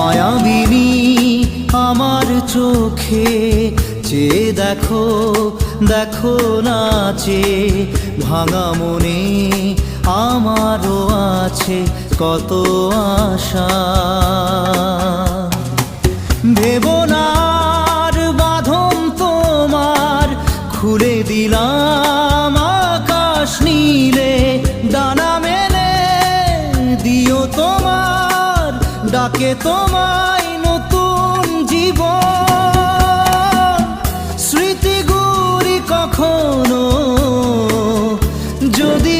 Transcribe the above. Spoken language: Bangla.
মায়াবিনী আমার চোখে চেয়ে দেখো, দেখো নাচে ভাঙা মনে আমারও আছে কত আশা। ভেবো না আর বাঁধন তোমার, খুলে দিলাম আকাশ নীলে, ডানা মেলে দিও তোমার ডাকে তোমায় নতুন জীবন। স্মৃতিগুলি কখনো যদি